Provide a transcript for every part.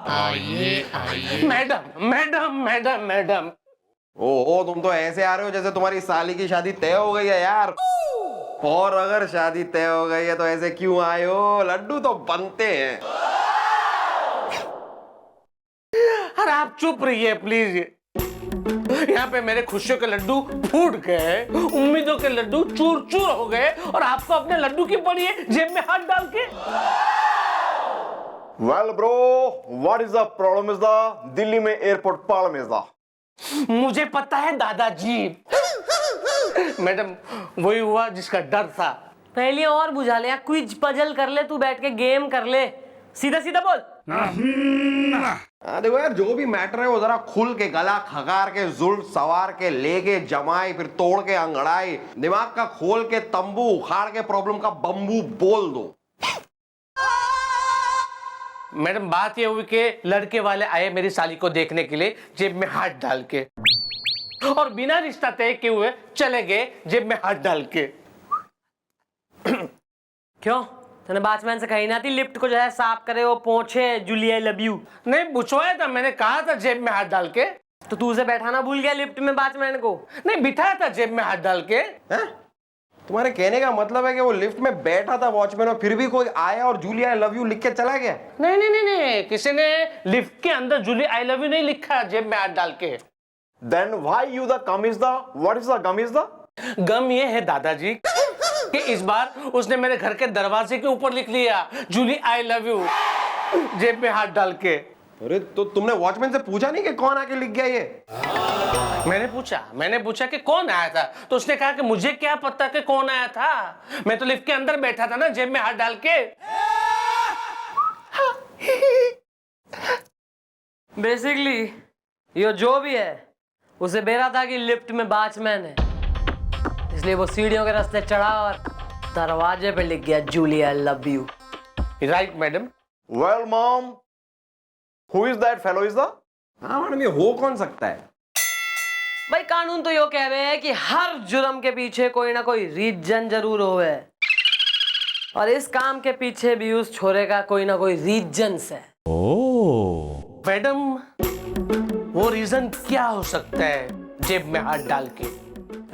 आइए आइए। Madam madam madam madam. ओहो, तुम तो ऐसे आ रहे हो जैसे तुम्हारी साली की शादी तय हो गई है यार। और अगर शादी तय हो गई है तो ऐसे क्यों आए हो? लड्डू तो बनते हैं। अरे आप चुप रहिए प्लीज। यहाँ पे मेरे खुशियों के लड्डू फूट गए, उम्मीदों के लड्डू चूर चूर हो गए, और आपको अपने लड्डू की पड़ी है जेब में हाथ डाल के। Well, bro, what is the problem is the Delhi में एयरपोर्ट प्रॉब्लम is the? मुझे पता है दादाजी। मैडम वही हुआ जिसका डर था। पहले और बुझा ले, क्विज पजल कर ले, तू बैठ के गेम कर ले, सीधा सीधा बोल। देखो यार, जो भी मैटर है वो जरा खुल के, गला खगार के, जुल्फ सवार के, लेके जमाई, फिर तोड़ के अंगड़ाई, दिमाग का खोल के तंबू, उखाड़ के प्रॉब्लम का बम्बू बोल दो। मैडम बात ये हुई कि लड़के वाले आए मेरी साली को देखने के लिए जेब में हाथ डाल के, और बिना रिश्ता तय किए हुए चले गए जेब में हाथ डाल के। क्यों, तूने बाचमैन से कही ना थी लिफ्ट को जो है साफ करे, वो पोंछे जूली आई लव यू? नहीं बुझवाया था, मैंने कहा था जेब में हाथ डाल के। तो तू उसे बैठाना भूल गया लिफ्ट में बाचमैन को? नहीं बिठाया था जेब में हाथ डाल के। है? तुम्हारे कहने का मतलब है कि वो लिफ्ट में बैठा था वॉचमैन, और फिर भी कोई आया और जूली आई लव यू लिख के चला गया? नहीं नहीं नहीं नहीं, किसी ने लिफ्ट के अंदर जूली आई लव यू नहीं लिखा जेब में हाथ डाल के। Then why you the gum is the? What is the gum is the? गम ये है दादाजी कि इस बार उसने मेरे घर के दरवाजे के ऊपर लिख लिया जूली आई लव यू जेब में हाथ डाल के। अरे तो तुमने वॉचमैन से पूछा नहीं कि कौन आके लिख गया ये? मैंने पूछा कि कौन आया था, तो उसने कहा कि मुझे क्या पता कि कौन आया था, मैं तो लिफ्ट के अंदर बैठा था ना जेब में हाथ डाल के। बेसिकली ये जो भी है उसे बेरा था कि लिफ्ट में बाचमैन है, इसलिए वो सीढ़ियों के रास्ते चढ़ा और दरवाजे पे लिख गया Julie I love you. Right madam. Well, mom, who is that fellow is the? हाँ मैडम, ये हो कौन सकता है? भाई कानून तो यो कह रहे हैं कि हर जुर्म के पीछे कोई ना कोई रीजन जरूर होवे, और इस काम के पीछे भी उस छोरे का कोई ना कोई रीजंस है। मैडम वो रीजन क्या हो सकता है जेब में हाथ डाल के?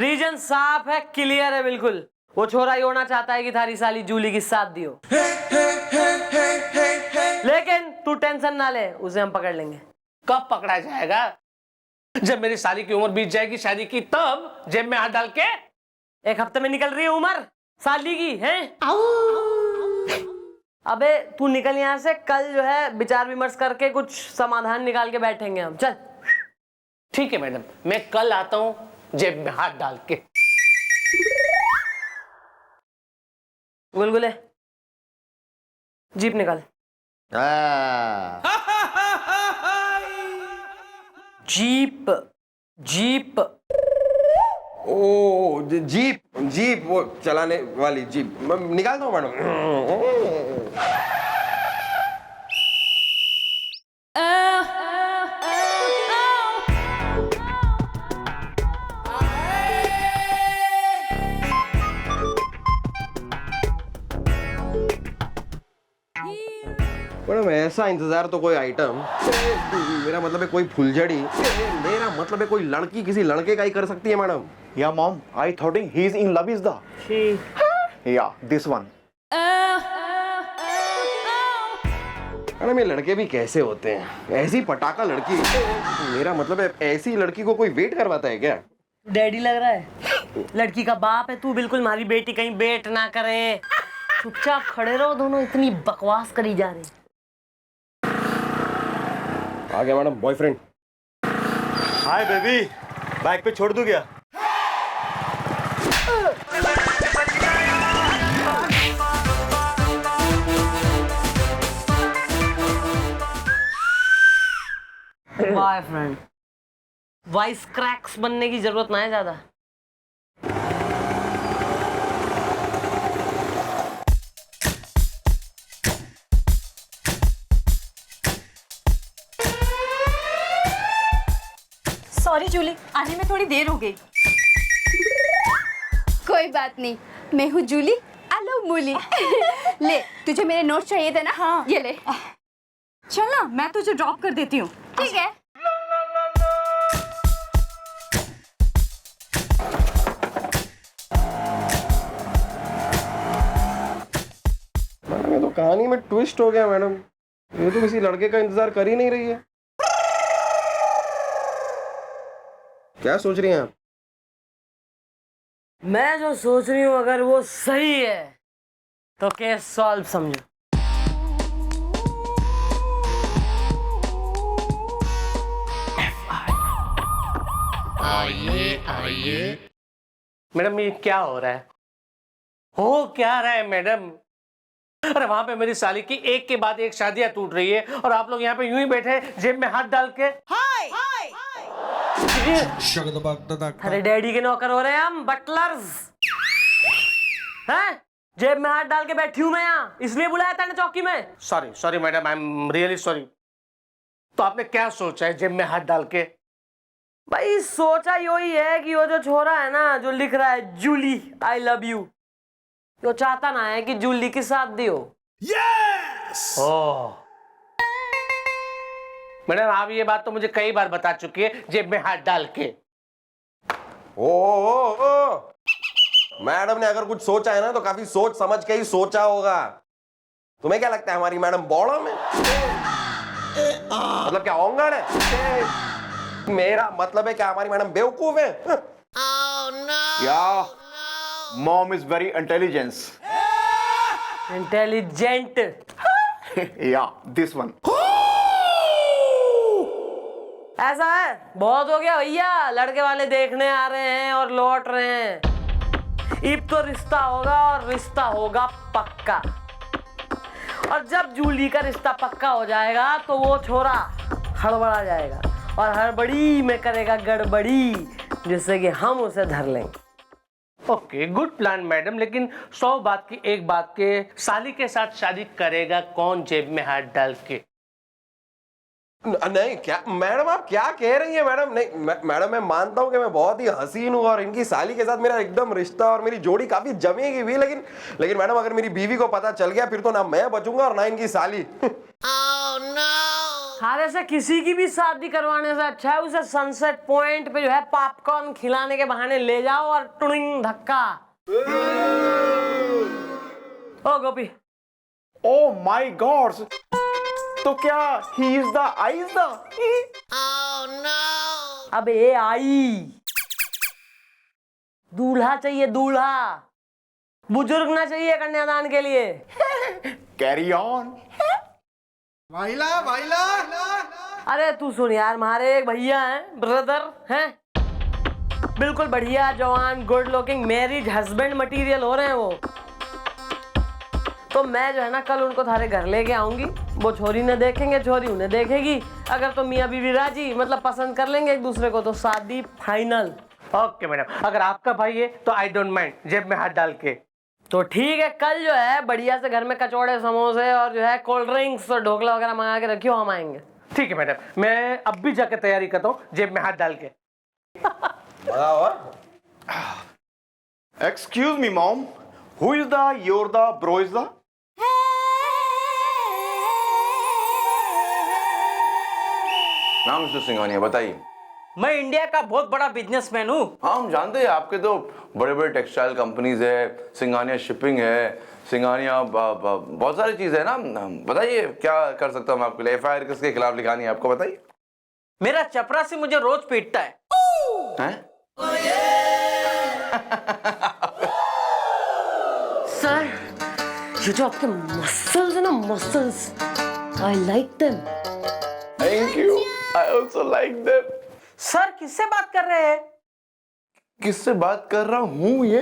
रीजन साफ है, क्लियर है बिल्कुल। वो छोरा ये होना चाहता है कि थारी साली जूली की साथ दियो, लेकिन तू टेंशन ना ले, उसे हम पकड़ लेंगे। कब पकड़ा जाएगा? जब मेरी साली की उम्र बीत जाएगी शादी की, तब जेब में हाथ डाल के। 1 हफ्ते में निकल रही है उम्र साली की, हैं? अबे तू निकल यहाँ से, कल जो है विचार विमर्श करके कुछ समाधान निकाल के बैठेंगे हम। चल ठीक है मैडम, मैं कल आता हूँ जेब में हाथ डाल के। गुलगुले जीप निकाल। Jeep jeep. ओ जीप, जीप वो चलाने वाली जीप निकाल दो मैडम। मैडम ऐसा इंतजार तो कोई आइटम, मेरा मतलब है कोई फुलझड़ी, मेरा मतलब है कोई लड़की किसी लड़के का ही कर सकती है madam. Yeah, mom, I thought he is in love is the? Yeah, this one. Madam ये लड़के भी कैसे होते हैं, ऐसी पटाखा लड़की, मेरा मतलब है ऐसी लड़की को कोई वेट करवाता है क्या? डैडी लग रहा है, लड़की का बाप है तू, बिल्कुल हमारी बेटी कहीं वेट ना करे। चुपचाप खड़े रहो दोनों, इतनी बकवास करी जा रही। आ गया madam boyfriend. Hi baby, bike पे छोड़ दूं क्या? बॉयफ्रेंड, वॉइस क्रैक्स बनने की जरूरत ना है ज्यादा। सॉरी जूली, आने में थोड़ी देर हो गई। कोई बात नहीं, मैं हूँ जूली, आई लव मूली। ले, तुझे मेरे नोट चाहिए थे ना? हाँ। ये ले। चल ना, मैं तुझे ड्रॉप कर देती हूँ। ठीक है। मैडम ये तो कहानी में ट्विस्ट हो गया मैडम, ये तो किसी लड़के का इंतजार कर ही नहीं रही है। क्या सोच रही हैं आप? मैं जो सोच रही हूँ अगर वो सही है तो केस सॉल्व समझो। आइए आइए। मैडम ये क्या हो रहा है? हो क्या रहा है मैडम? अरे वहां पे मेरी साली की एक के बाद एक शादियां टूट रही है और आप लोग यहाँ पे यूं ही बैठे हैं, जेब में हाथ डाल के। अरे डैडी के नौकर हो रहे हैं हम, बटलर्स हैं। जेब में हाथ डाल के बैठी हूं मैं यहाँ, इसलिए बुलाया था ना चौकी में। Sorry sorry madam, I am really sorry. तो आपने क्या सोचा है जेब में हाथ डाल के? भाई सोचा यही है कि वो जो छोरा है ना जो लिख रहा है जूली आई लव यू, वो चाहता ना है कि जूली की शादी हो। ओह मैडम, आप ये बात तो मुझे कई बार बता चुकी है, जेब में हाथ डाल के। ओ मैडम ने अगर कुछ सोचा है ना तो काफी सोच समझ के ही सोचा होगा। तुम्हें क्या लगता है हमारी मैडम बौड़ा में? मतलब क्या ओंगड़ है? मेरा मतलब है क्या हमारी मैडम बेवकूफ है? या mom is very intelligence. Intelligent. या दिस वन। ऐसा है, बहुत हो गया भैया, लड़के वाले देखने आ रहे हैं और लौट रहे हैं। अब तो रिश्ता होगा और रिश्ता होगा पक्का। और जब जूली का रिश्ता पक्का हो जाएगा तो वो छोरा हड़बड़ा जाएगा और हड़बड़ी में करेगा गड़बड़ी, जिससे कि हम उसे धर लेंगे। ओके गुड प्लान मैडम, लेकिन 100 बात की एक बात के, साली के साथ शादी करेगा कौन जेब में हाथ डाल के? नहीं क्या मैडम, आप क्या कह रही हैं मैडम? नहीं मैडम, मैं मानता हूं कि मैं बहुत ही हसीन हूं और इनकी साली के साथ मेरा एकदम रिश्ता और मेरी जोड़ी काफी जमेगी भी, लेकिन मैडम अगर मेरी बीवी को पता चल गया फिर तो ना मैं बचूंगा और ना इनकी साली। हारे से किसी की भी शादी करवाने से अच्छा है उसे सनसेट पॉइंट पे जो है पॉपकॉर्न खिलाने के बहाने ले जाओ और टुडिंग धक्का। ओ गोपी। ओ माय गॉड, तो क्या he is the I is the? अब ये आई दूल्हा चाहिए, दूल्हा, बुजुर्ग ना चाहिए कन्यादान के लिए। Carry on. अरे तू सुन यार, हमारे एक भैया हैं, ब्रदर हैं, बिल्कुल बढ़िया जवान good looking marriage husband material हो रहे हैं वो। तो मैं जो है ना कल उनको थारे घर लेके आऊंगी, वो छोरी ने देखेंगे, छोरी उन्हें देखेगी। अगर तो मियाँ बीवी राजी, मतलब पसंद कर लेंगे एक दूसरे को, तो शादी फाइनल। ओके मैडम, अगर आपका भाई है तो आई डोंट माइंड जेब में हाथ डाल के। तो ठीक है, कल जो है बढ़िया से घर में कचौड़े समोसे और जो है कोल्ड ड्रिंक्स और ढोकला वगैरह मंगा के रखियो, हम आएंगे। ठीक है मैडम, मैं अब भी जाके तैयारी करता हूँ जेब में हाथ डाल के। मजा हुआ? Excuse me mom, who is the your the bro is the? नाम मिस्टर सिंघानिया बताइए। मैं इंडिया का बहुत बड़ा बिजनेसमैन हूँ। हाँ हम जानते हैं, आपके तो बड़े बड़े टेक्सटाइल कंपनीज है, सिंघानिया शिपिंग है, सिंघानिया बहुत सारी चीजें है ना। बताइए क्या कर सकता हूँ मैं आपके लिए? एफआईआर किसके खिलाफ लिखानी है आपको, बताइए। मेरा चपरासी मुझे रोज पीटता है। सर, ये जो आपके मसल्स है ना, muscles, I like them. Thank you, I also like them. Sir किससे बात कर रहे हैं? किससे बात कर रहा हूँ ये?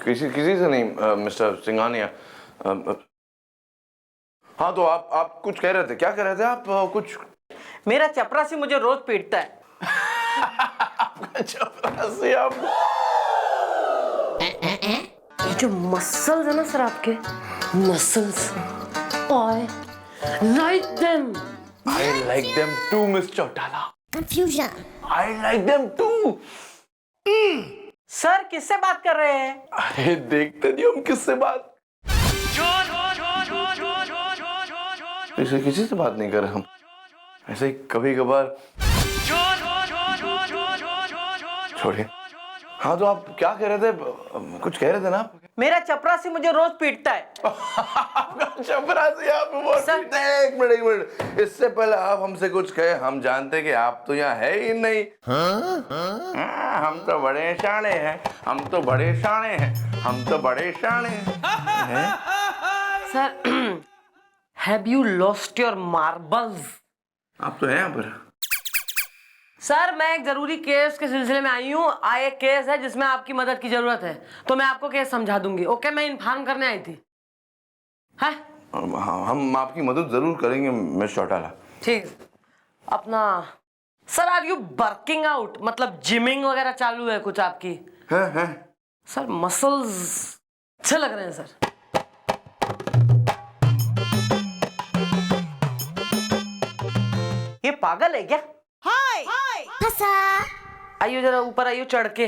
किसी से नहीं मिस्टर सिंघानिया। हाँ तो आप कुछ कह रहे थे, क्या कह रहे थे आप? कुछ मेरा चपरासी मुझे रोज पीटता है। आपका चपरासी? आप ये जो मसल्स है ना सर आपके, muscles, I like them. I like them too, Miss Chautala. Confusion. I like them too. Sir किससे बात कर रहे हैं? अरे देखते नहीं हम किससे बात ऐसे किसी से बात नहीं कर रहे हम, ऐसे ही कभी कभार। छोड़िए। हाँ तो आप क्या कह रहे थे, कुछ कह रहे थे ना? मेरा चपरासी मुझे रोज पीटता है। चपरासी आप पीटता है? एक मिनट, इससे पहले आप हमसे कुछ कहे, हम जानते कि आप तो यहाँ है ही नहीं। हम तो बड़े शाणे हैं, हम तो बड़े शाणे हैं, हम तो बड़े शाणे हैं। Sir, have you lost your marbles? आप तो हैं यहाँ पर। सर, मैं एक जरूरी केस के सिलसिले में आई हूँ। एक केस है जिसमें आपकी मदद की जरूरत है, तो मैं आपको केस समझा दूंगी। ओके, मैं इन्फॉर्म करने आई थी। है? हम आपकी मदद जरूर करेंगे मिस चौटाला। ठीक। अपना sir, are you working out, मतलब जिमिंग वगैरह चालू है कुछ आपकी? है। सर, मसल्स अच्छे लग रहे हैं सर। ये पागल है क्या? आइयो जरा ऊपर आइयो चढ़ के।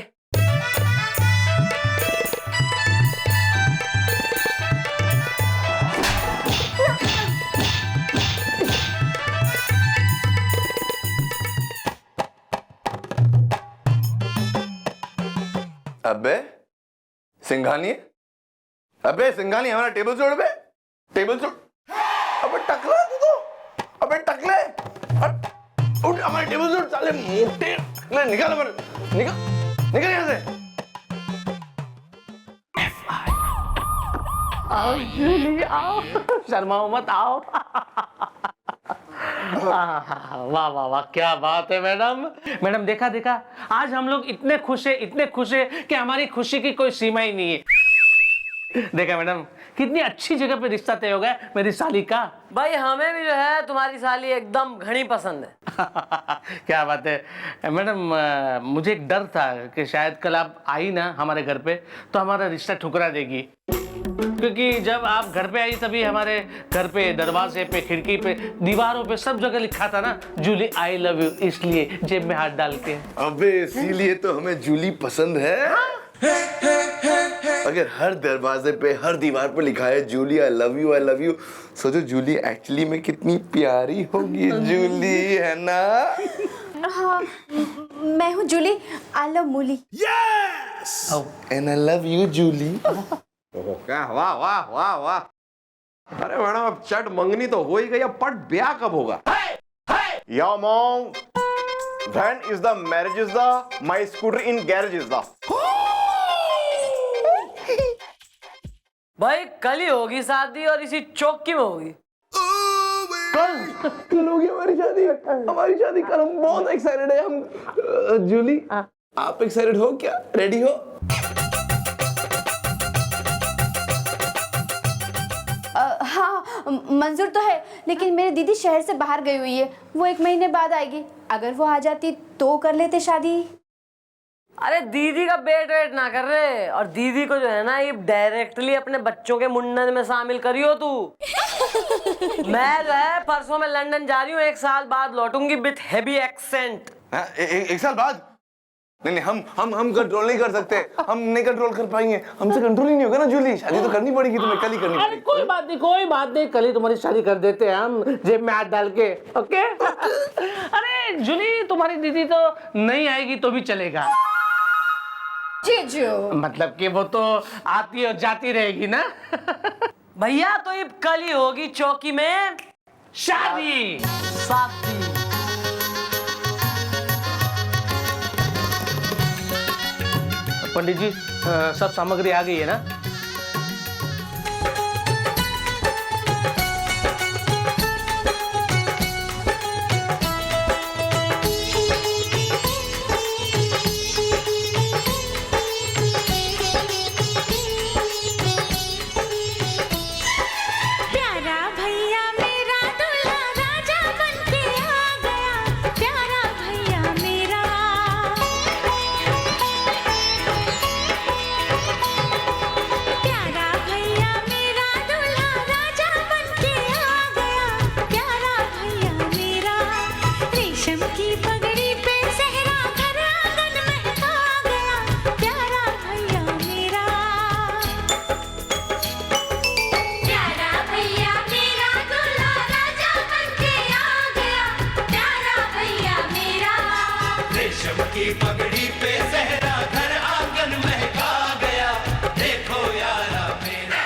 अबे सिंघानी, अबे सिंघानी, हमारा टेबल छोड़ बे, टेबल छोड़। अबे टकला तू तो, अबे टकले, उठ, हमारे टेबल छोड़ साले मोटे। निकाल हमारे, निकल यहाँ से। आओ जूली, आओ, शर्माओ मत, आओ। वाह वाह वाह, क्या बात है मैडम। मैडम देखा, आज हम लोग इतने खुश है कि हमारी खुशी की कोई सीमा ही नहीं है। देखा मैडम, कितनी अच्छी जगह पे रिश्ता तय हो गया मेरी साली का। भाई, हमें भी जो है तुम्हारी साली एकदम घनी पसंद है। क्या बात है मैडम, मुझे एक डर था कि शायद कल आप आई ना हमारे घर पे तो हमारा रिश्ता ठुकरा देगी, क्योंकि जब आप घर पे आई तभी हमारे घर पे दरवाजे पे, खिड़की पे, दीवारों पे सब जगह लिखा था ना जूली आई लव यू, इसलिए जेब में हाथ डाल के। अबे इसीलिए तो हमें जूली पसंद है। अगर हर दरवाजे पे, हर दीवार पे लिखा है जूली आई लव यू, सोचो जूली एक्चुअली में कितनी प्यारी होगी। जूली है ना? हाँ, मैं हूँ जूली, आई लव मूली। And I love you Julie. क्या, वाह वाह वाह वाह। अरे मैडम, अब चट मंगनी तो हो ही गई, अब पट ब्याह कब होगा? या mom, when is the marriage is the my scooter in garage is the। भाई, कल ही होगी शादी और इसी चौकी में होगी। कल होगी हमारी शादी कल। हम बहुत एक्साइटेड है। हम जूली, आप एक्साइटेड हो क्या? रेडी हो? हाँ, मंजूर तो है, लेकिन मेरी दीदी शहर से बाहर गई हुई है, वो 1 महीने बाद आएगी। अगर वो आ जाती तो कर लेते शादी। अरे दीदी का वेट ना कर रहे, और दीदी को जो है ना ये डायरेक्टली अपने बच्चों के मुंडन में शामिल करियो तू। मैं जो है परसों में लंदन जा रही हूँ, 1 साल बाद लौटूंगी विथ हेवी एक्सेंट। एक साल बाद? नहीं, हम कंट्रोल नहीं कर सकते, हम नहीं कंट्रोल कर पाएंगे, हमसे कंट्रोल ही नहीं होगा ना जूली। शादी तो करनी पड़ेगी तुम्हें, कल ही करनी पड़ेगी। कोई बात नहीं, कल ही तुम्हारी शादी कर देते हैं हम, जेब में हाथ डाल के। ओके? अरे जूली, तुम्हारी दीदी तो नहीं आएगी तो भी चलेगा। जीजू, मतलब कि वो तो आती और जाती रहेगी ना। भैया, तो ये कल ही होगी चौकी में शादी। पंडित जी, सब सामग्री आ गई है ना? पगड़ी पे सहरा घर आंगन महका गया, देखो यारा मेरा।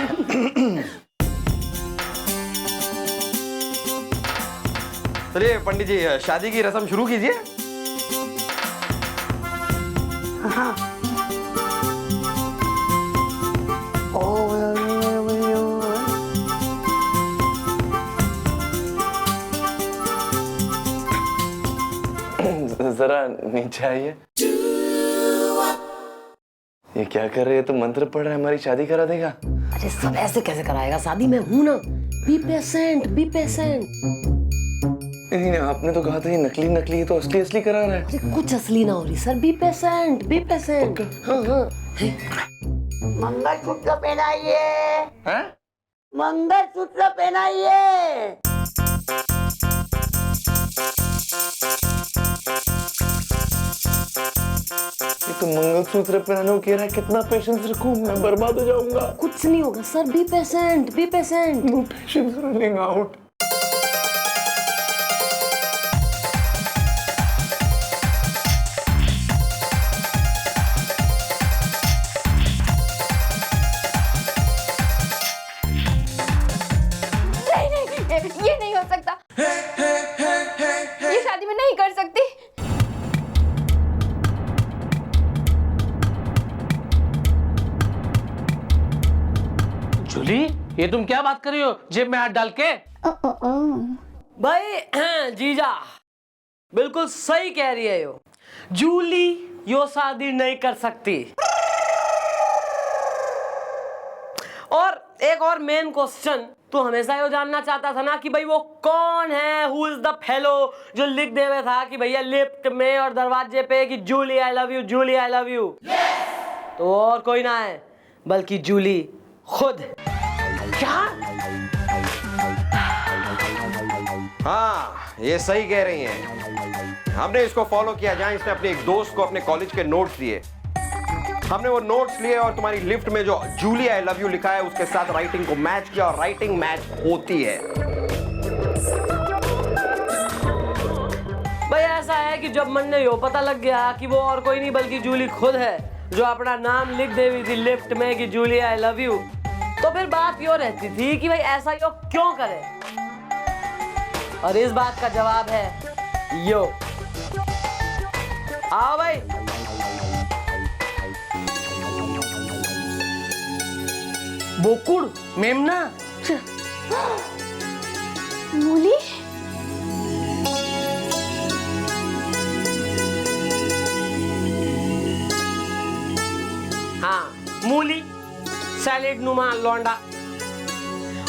चलिए पंडित जी शादी की रस्म शुरू कीजिए। जरा नीचे आइए। ये क्या कर रहे हैं? तो मंत्र पढ़ रहा है, हमारी शादी करा देगा। अरे सब ऐसे कैसे कराएगा? शादी में हूं ना। B patient, be patient. नहीं, आपने तो कहा था ये नकली नकली है, तो असली असली करा रहा है। अरे कुछ असली ना हो रही sir. Be patient, be patient. हाँ हाँ। मंगलसूत्र पहनाइए, हैं? मंगलसूत्र पहनाइए। ये तो मंगलसूत्र पहनाने को कह रहा है। कितना पेशेंस रखूं, मैं बर्बाद हो जाऊंगा। कुछ नहीं होगा sir. Be patient, be patient. No patience running out. ये नहीं हो सकता। ये शादी में नहीं कर सकती। जूली, ये तुम क्या बात कर रही हो जेब में हाथ डाल के? भाई जीजा बिल्कुल सही कह रही है यो। जूली यो शादी नहीं कर सकती। और एक और मेन क्वेश्चन, तू हमेशा यो जानना चाहता था ना कि भाई वो कौन है, हु इज द फेलो जो लिख देवे था कि भैया लिफ्ट में और दरवाजे पे कि Julie I love you, Julie I love you. तो और कोई ना है बल्कि जूली खुद। क्या? हाँ ये सही कह रही हैं। हमने इसको फॉलो किया जहां इसने अपने एक दोस्त को अपने कॉलेज के नोट्स दिए। हमने वो नोट्स लिए और तुम्हारी लिफ्ट में जो जूली आई लव यू लिखा है उसके साथ राइटिंग को मैच किया और राइटिंग मैच होती है। भाई ऐसा है कि जब मन ने यो पता लग गया कि वो और कोई नहीं बल्कि जूली खुद है जो अपना नाम लिख दे हुई थी लिफ्ट में कि जूली आई लव यू, तो फिर बात यो रहती थी कि भाई ऐसा यो क्यों करे। और इस बात का जवाब है यो। आओ भाई। बोकुड़ मेमना। मूली? हाँ मूली, सैलेड नुमा लौंडा।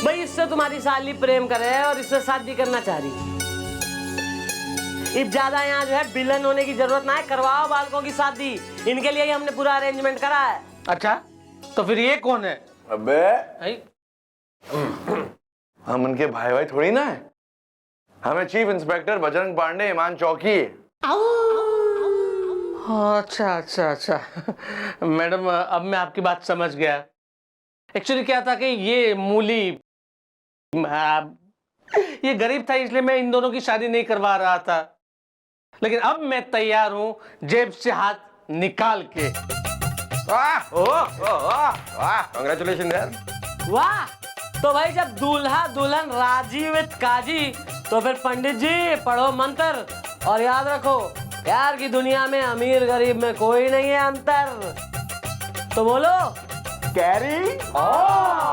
भाई इससे तुम्हारी साली प्रेम करे और इससे शादी करना चाह रही। इस ज्यादा यहाँ जो है विलन होने की जरूरत ना है। करवाओ बालकों की शादी, इनके लिए ही हमने पूरा अरेंजमेंट करा है। अच्छा तो फिर ये कौन है? अबे आई? हम उनके भाई भाई थोड़ी ना है। हमें चीफ इंस्पेक्टर बजरंग पांडे ईमान चौकी। अच्छा अच्छा अच्छा मैडम अब मैं आपकी बात समझ गया। एक्चुअली क्या था कि ये मूली ये गरीब था इसलिए मैं इन दोनों की शादी नहीं करवा रहा था, लेकिन अब मैं तैयार हूं जेब से हाथ निकाल के। वाह वाह कांग्रेचुलेशन यार। वाह। तो भाई जब दूल्हा दुल्हन राजी विद काजी तो फिर पंडित जी पढ़ो मंत्र और याद रखो प्यार की दुनिया में अमीर गरीब में कोई नहीं है अंतर। तो बोलो कैरी ऑन।